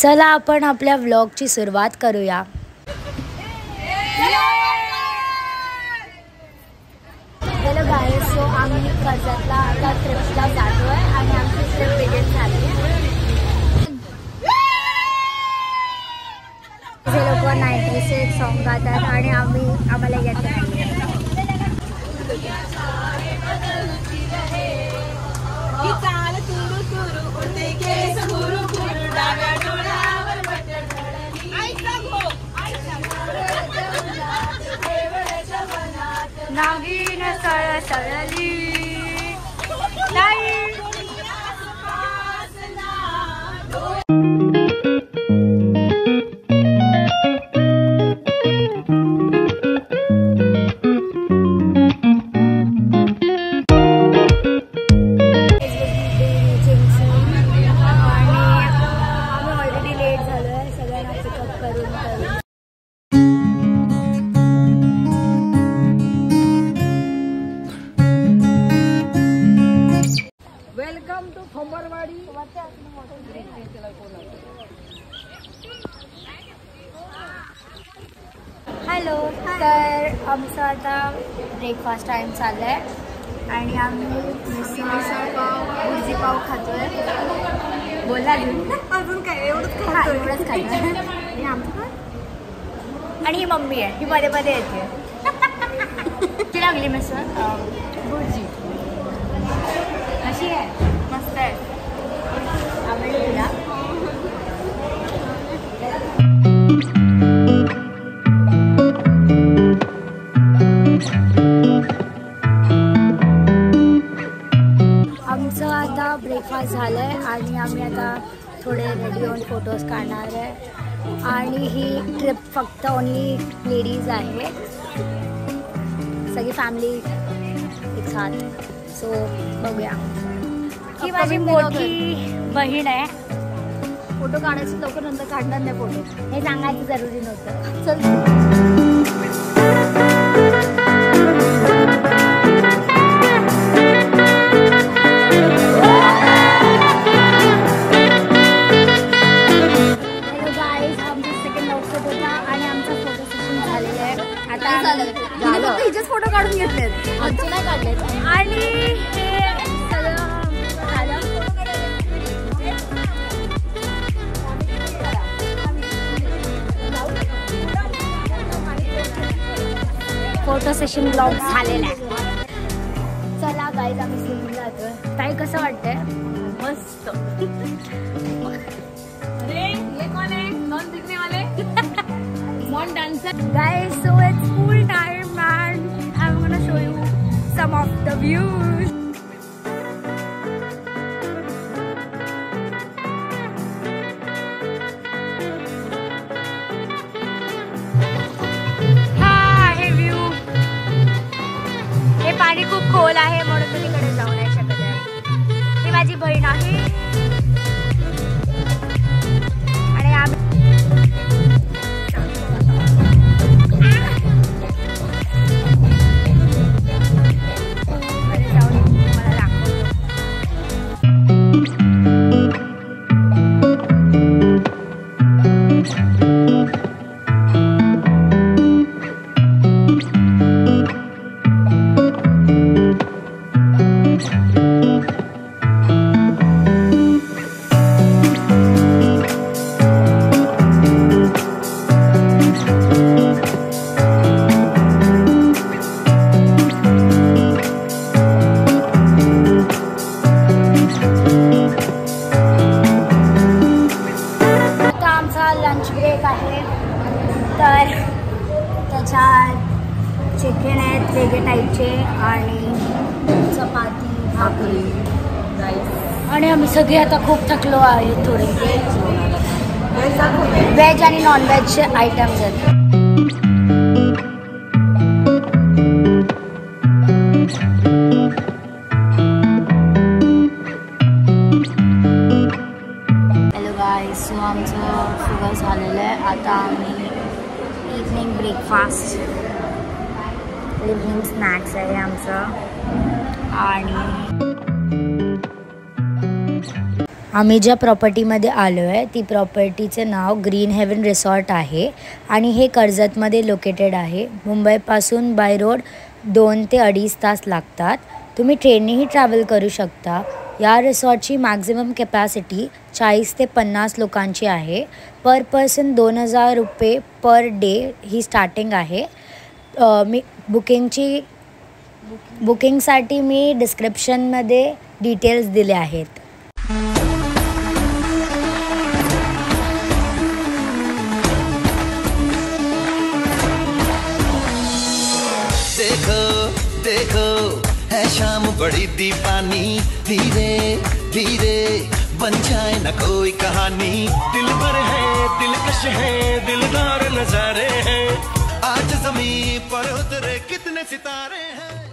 चला आपण आपल्या व्लॉगची सुरुवात करूया। हॅलो गाईज, सो आम्ही कर्जतला आता ट्रिपला जातोय आणि आमची ट्रिप बिगिन झाली। हे लोक 96 सॉन्ग गातात आणि आम्हाला येत नाही। नागिन सळसळली नाही। Welcome to खंबरवाडी। हॅलो, तर आमचा आता ब्रेकफास्ट टाइम चालला आहे आणि आम्ही भुर्जी पाव खातोय। बोला अजून काय एवढंच खातोय आणि ही मम्मी आहे, ही मध्ये मध्ये येते। ती लागली मिसळ भुर्जी कशी आहे? मस्त आहे, आवडली तुला? आमचं आता ब्रेकफास्ट झालं आहे आणि आम्ही आता थोडे रेडी होऊन फोटोज काढणार आहे आणि ही ट्रिप फक्त ओनली लेडीज आहे, सगळी फॅमिली एक साथ। सो बघूया। ही माझी मोठी बहीण आहे। फोटो काढायचं लवकर, नंतर काढणार नाही फोटो, हे सांगायचं जरुरी नव्हतं। चल हिचेच फोटो काढून घेतलेत, आमचे नाही काढले आणि हे सगळं झालं। फोटो सेशन ब्लॉग झालेला आहे। चला गाईज, आम्ही स्विमिंग जातोय। ताई कसं वाटतंय? मस्त। अरे ये कौन है? नॉन दिखने वाले non dancer. Guys, so it's pool time and I'm gonna show you some of the views. हा आहे व्ह्यू। हे पाणी खूप खोल आहे म्हणून मी तिकडे जाऊ नाही शकत आहे। ही माझी बहीण आहे आणि आम्ही तर त्याच्यात चिकन आहेत वेगळे टाईपचे आणि चपाती, भाकरी, राईस आणि आम्ही सगळे आता खूप थकलो आहे। थोडे व्हेज आणि नॉन व्हेजचे आयटम्स आहेत। हॅलो गाईज, सो आमचं सगळं झालेलं आहे। आता आम्ही इव्हनिंग ब्रेकफास्ट, इव्हनिंग स्नॅक्स आहे आमचं आणि आम्ही ज्या प्रॉपर्टीमध्ये आलो आहे ती प्रॉपर्टीचं नाव ग्रीन हेवन रिसॉर्ट आहे आणि हे कर्जतमध्ये लोकेटेड आहे. मुंबईपासून बाय रोड 2 ते 2.5 तास लागतात. तुम्ही ट्रेननेही ट्रॅव्हल करू शकता. या रिसॉर्टची मॅक्झिमम कॅपॅसिटी 40 ते 50 लोकांची आहे. पर पर्सन 2000 रुपये पर डे ही स्टार्टिंग आहे. बुकिंगसाठी मी डिस्क्रिप्शनमध्ये डिटेल्स दिले आहेत. देखो है शाम बड़ी दीवानी, धीरे धीरे बन जाए न कोई कहानी. दिल पर है दिलकश है दिलदार नजारे हैं, आज ज़मीं पर उतरे कितने सितारे हैं.